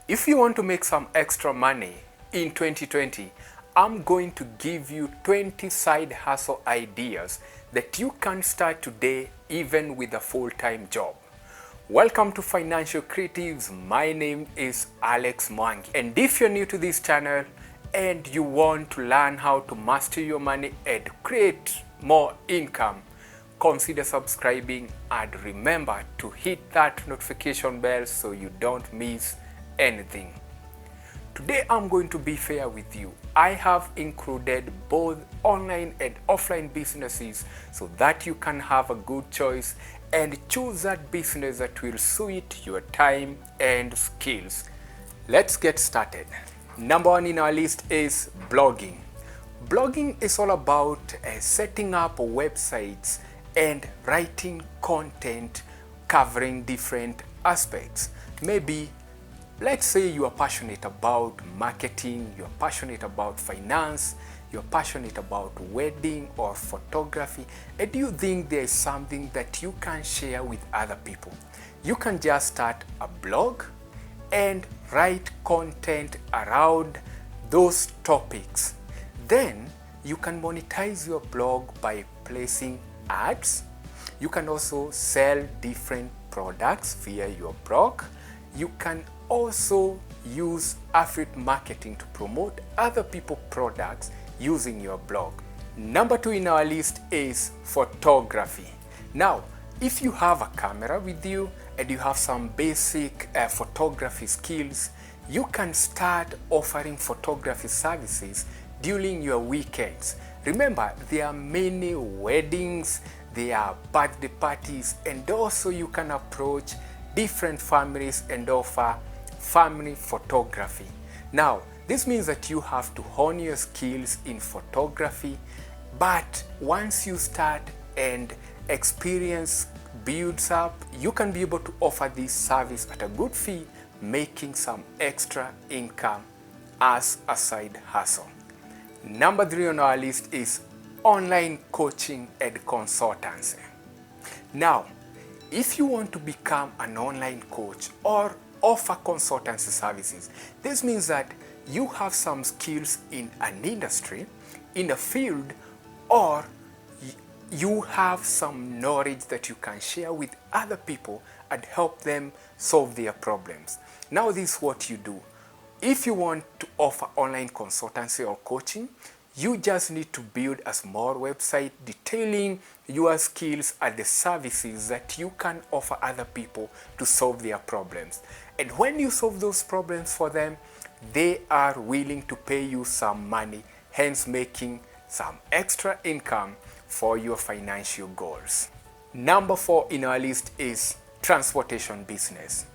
If you want to make some extra money in 2020, I'm going to give you 20 side hustle ideas that you can start today even with a full-time job. Welcome to Financial Creatives. My name is Alex Mwangi. And if you're new to this channel and you want to learn how to master your money and create more income, consider subscribing and remember to hit that notification bell so you don't miss anything. Today I'm going to be fair with you. I have included both online and offline businesses so that you can have a good choice and choose that business that will suit your time and skills. Let's get started. Number one in our list is blogging. Blogging is all about setting up websites and writing content covering different aspects. Maybe let's say you are passionate about marketing, you're passionate about finance, you're passionate about wedding or photography, and you think there is something that you can share with other people. You can just start a blog and write content around those topics. Then you can monetize your blog by placing ads. You can also sell different products via your blog. You can also use affiliate marketing to promote other people's products using your blog. Number two in our list is photography. Now, if you have a camera with you and you have some basic photography skills, you can start offering photography services during your weekends. Remember, there are many weddings, there are birthday parties, and also you can approach different families and offer family photography. Now, this means that you have to hone your skills in photography, but once you start and experience builds up, you can be able to offer this service at a good fee, making some extra income as a side hustle. Number three on our list is online coaching and consultancy. Now, if you want to become an online coach or offer consultancy services, this means that you have some skills in an industry, in a field, or you have some knowledge that you can share with other people and help them solve their problems. Now this is what you do. If you want to offer online consultancy or coaching, you just need to build a small website detailing your skills and the services that you can offer other people to solve their problems. And when you solve those problems for them, they are willing to pay you some money, hence making some extra income for your financial goals. Number four in our list is transportation business.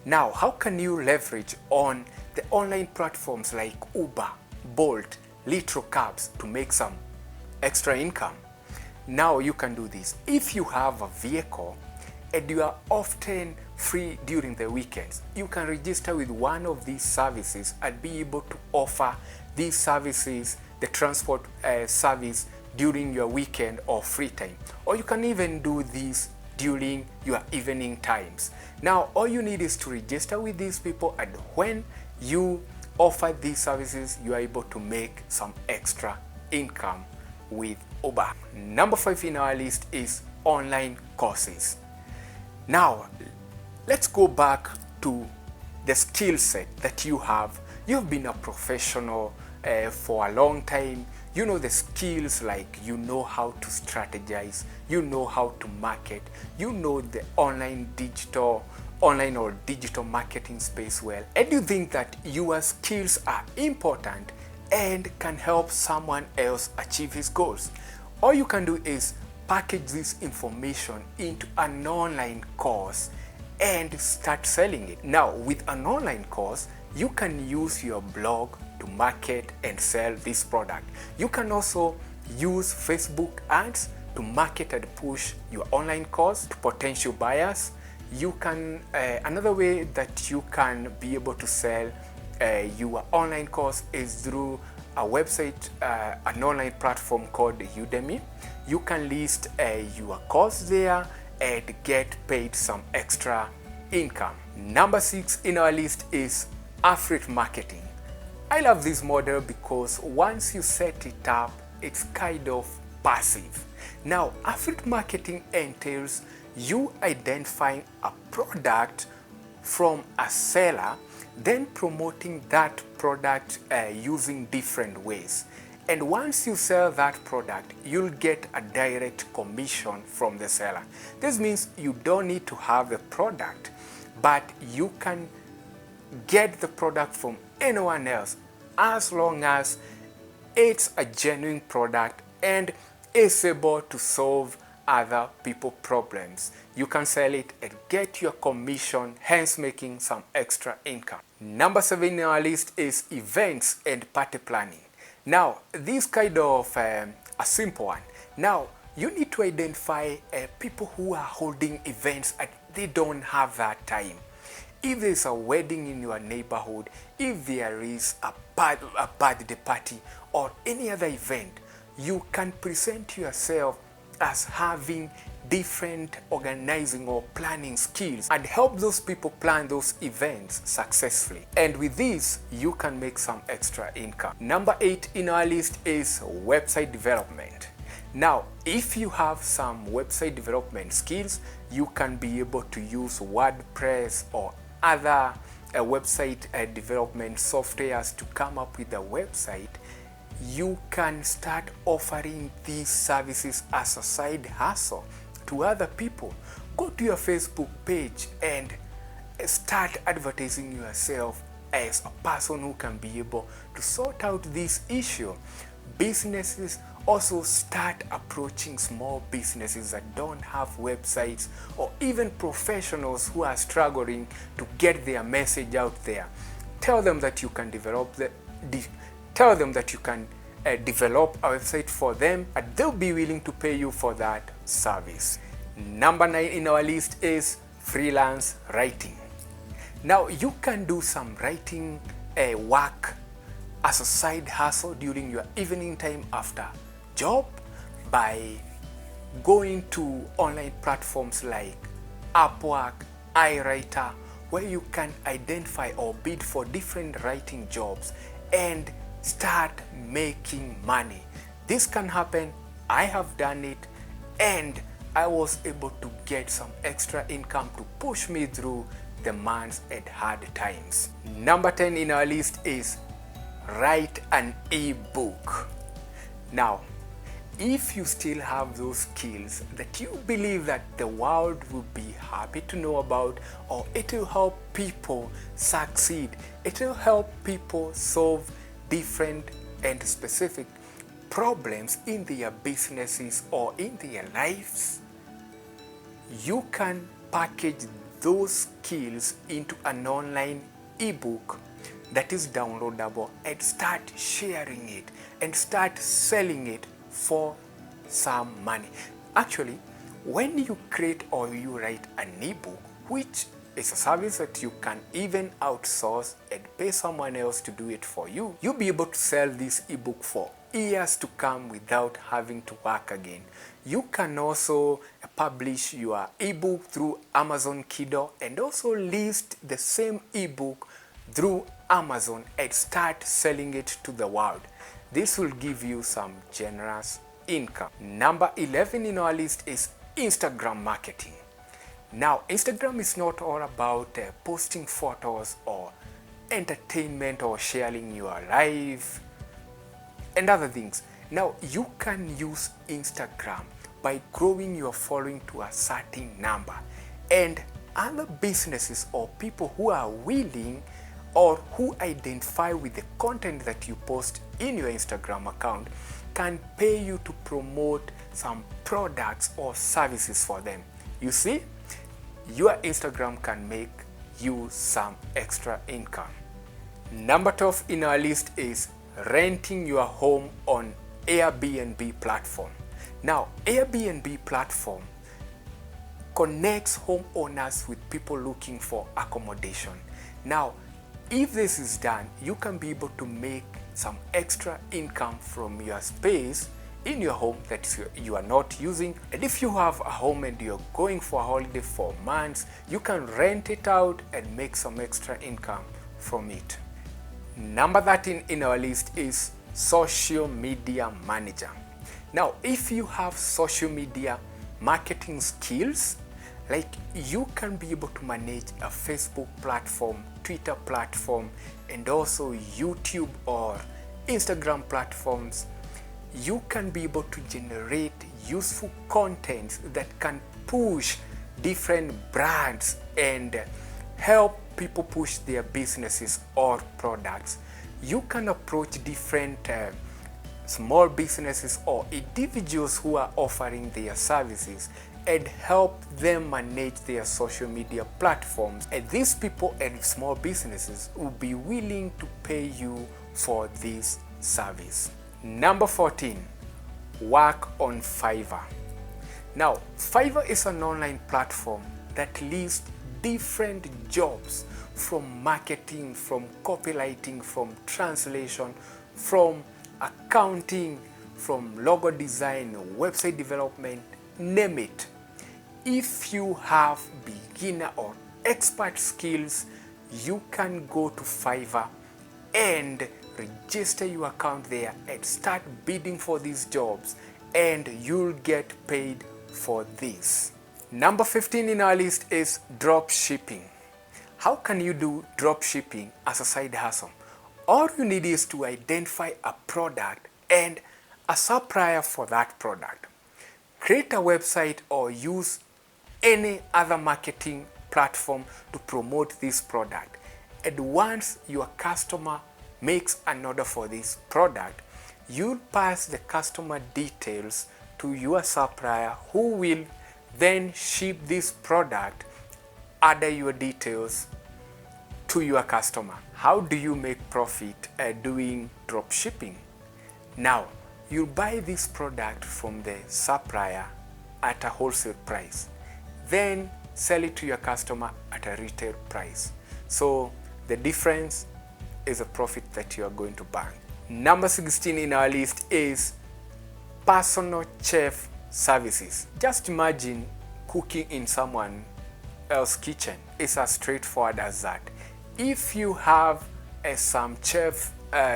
Now, how can you leverage on the online platforms like Uber, Bolt, Little Cabs to make some extra income? Now you can do this. If you have a vehicle and you are often free during the weekends, you can register with one of these services and be able to offer these services, the transport service during your weekend or free time. Or you can even do this during your evening times. Now all you need is to register with these people, and when you offer these services, you are able to make some extra income with Uber. Number five in our list is online courses. Now, let's go back to the skill set that you have. You've been a professional for a long time. You know the skills, like you know how to strategize, you know how to market, you know the online or digital marketing space well, and you think that your skills are important and can help someone else achieve his goals. All you can do is package this information into an online course and start selling it. Now, with an online course, you can use your blog to market and sell this product. You can also use Facebook ads to market and push your online course to potential buyers. You can, another way that you can be able to sell your online course is through a website, an online platform called Udemy. You can list your course there and get paid some extra income. Number 6 in our list is affiliate marketing. I love this model because once you set it up, it's kind of passive. Now, affiliate marketing entails you identifying a product from a seller, then promoting that product using different ways. And once you sell that product, you'll get a direct commission from the seller. This means you don't need to have the product, but you can get the product from anyone else as long as it's a genuine product and is able to solve other people's problems. You can sell it and get your commission, hence making some extra income. Number 7 in our list is events and party planning. Now, this kind of a simple one. Now, you need to identify people who are holding events and they don't have that time. If there's a wedding in your neighborhood, if there is a birthday party or any other event, you can present yourself as having different organizing or planning skills and help those people plan those events successfully. And with this, you can make some extra income. Number 8 in our list is website development. Now, if you have some website development skills, you can be able to use WordPress or other website development softwares to come up with a website. You can start offering these services as a side hustle to other people. Go to your Facebook page and start advertising yourself as a person who can be able to sort out this issue. Businesses also start approaching small businesses that don't have websites, or even professionals who are struggling to get their message out there. Tell them that you can develop a website for them, and they'll be willing to pay you for that service. Number 9 in our list is freelance writing. Now, you can do some writing work as a side hustle during your evening time after job by going to online platforms like Upwork, iWriter, where you can identify or bid for different writing jobs and start making money. This can happen. I have done it and I was able to get some extra income to push me through the months and hard times. Number 10 in our list is write an ebook. Now, if you still have those skills that you believe that the world will be happy to know about, or it will help people succeed, it will help people solve different and specific problems in their businesses or in their lives, you can package those skills into an online ebook that is downloadable and start sharing it and start selling it for some money. Actually, when you create or you write an ebook, which is a service that you can even outsource and pay someone else to do it for you, you'll be able to sell this ebook for years to come without having to work again. You can also publish your ebook through Amazon Kindle and also list the same ebook through Amazon and start selling it to the world. This will give you some generous income. Number 11 in our list is Instagram marketing. Now, Instagram is not all about posting photos or entertainment or sharing your life and other things. Now, you can use Instagram by growing your following to a certain number, and other businesses or people who are willing or who identify with the content that you post in your Instagram account can pay you to promote some products or services for them. You see, your Instagram can make you some extra income. Number 12 in our list is renting your home on Airbnb platform. Now, Airbnb platform connects homeowners with people looking for accommodation. Now, if this is done, you can be able to make some extra income from your space in your home that you are not using. And if you have a home and you're going for a holiday for months, you can rent it out and make some extra income from it. Number 13 in our list is social media manager. Now, if you have social media marketing skills, like you can be able to manage a Facebook platform, Twitter platform, and also YouTube or Instagram platforms, you can be able to generate useful content that can push different brands and help people push their businesses or products. You can approach different small businesses or individuals who are offering their services and help them manage their social media platforms. And these people and small businesses will be willing to pay you for this service. Number 14, work on Fiverr. Now, Fiverr is an online platform that lists different jobs, from marketing, from copywriting, from translation, from accounting, from logo design, website development, name it. If you have beginner or expert skills, you can go to Fiverr and register your account there and start bidding for these jobs, and you'll get paid for this. Number 15 in our list is drop shipping. How can you do drop shipping as a side hustle? All you need is to identify a product and a supplier for that product. Create a website or use any other marketing platform to promote this product. And once your customer makes an order for this product, you'll pass the customer details to your supplier, who will then ship this product under your details to your customer. How do you make profit doing drop shipping? Now, you buy this product from the supplier at a wholesale price, then sell it to your customer at a retail price. So the difference is a profit that you are going to bank. Number 16 in our list is personal chef services. Just imagine cooking in someone else's kitchen. It's as straightforward as that. If you have some chef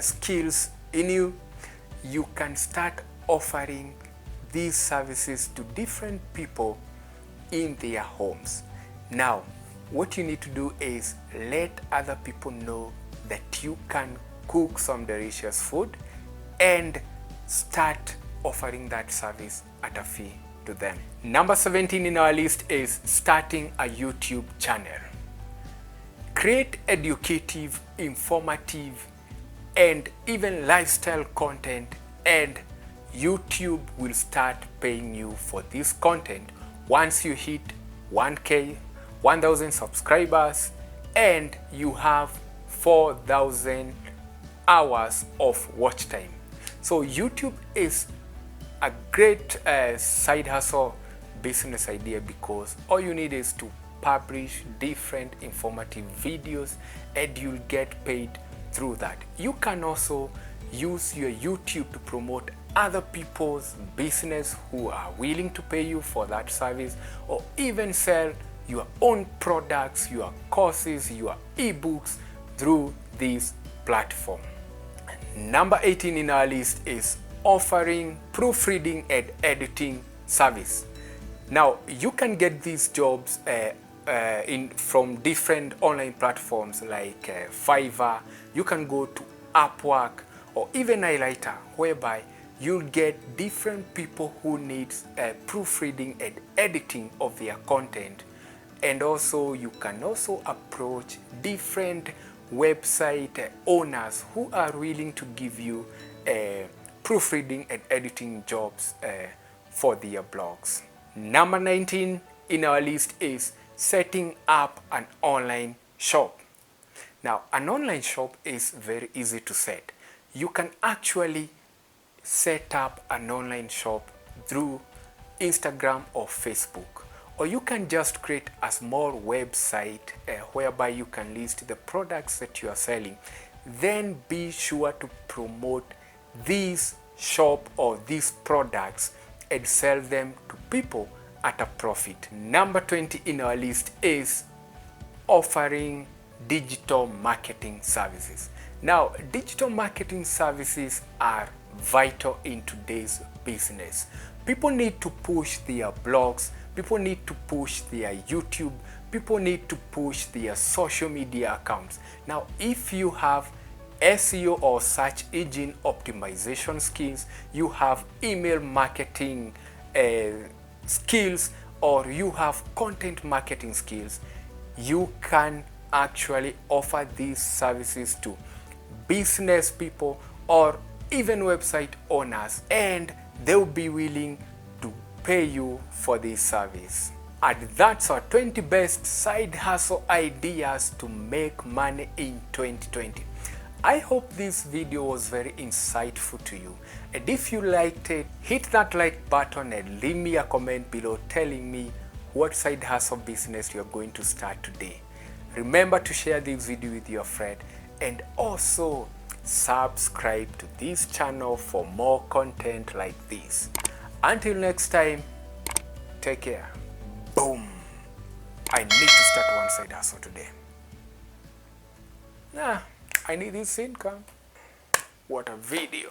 skills in you, you can start offering these services to different people in their homes. Now, what you need to do is let other people know that you can cook some delicious food and start offering that service at a fee to them. Number 17 in our list is starting a YouTube channel. Create educative, informative, and even lifestyle content, and YouTube will start paying you for this content once you hit 1K, 1,000 subscribers, and you have 4,000 hours of watch time. So YouTube is a great side hustle business idea, because all you need is to publish different informative videos and you'll get paid through that. You can also use your YouTube to promote other people's business who are willing to pay you for that service, or even sell your own products, your courses, your ebooks through this platform. Number 18 in our list is offering proofreading and editing service. Now, you can get these jobs from different online platforms like Fiverr. You can go to Upwork or even iWriter, whereby you'll get different people who need proofreading and editing of their content. And also you can also approach different website owners who are willing to give you proofreading and editing jobs for their blogs. Number 19 in our list is setting up an online shop. Now, an online shop is very easy to set. You can actually set up an online shop through Instagram or Facebook, or you can just create a small website whereby you can list the products that you are selling. Then be sure to promote this shop or these products and sell them to people at a profit. Number 20 in our list is offering digital marketing services. Now, digital marketing services are vital in today's business. People need to push their blogs, people need to push their YouTube, people need to push their social media accounts. Now, if you have SEO or search engine optimization skills, you have email marketing skills, or you have content marketing skills, you can actually offer these services to business people or even website owners, and they'll be willing to pay you for this service. And that's our 20 best side hustle ideas to make money in 2020. I hope this video was very insightful to you, and if you liked it, hit that like button and leave me a comment below telling me what side hustle business you're going to start today. Remember to share this video with your friend, and also subscribe to this channel for more content like this. Until next time, take care. Boom! I need to start one side hustle today. I need this income. What a video.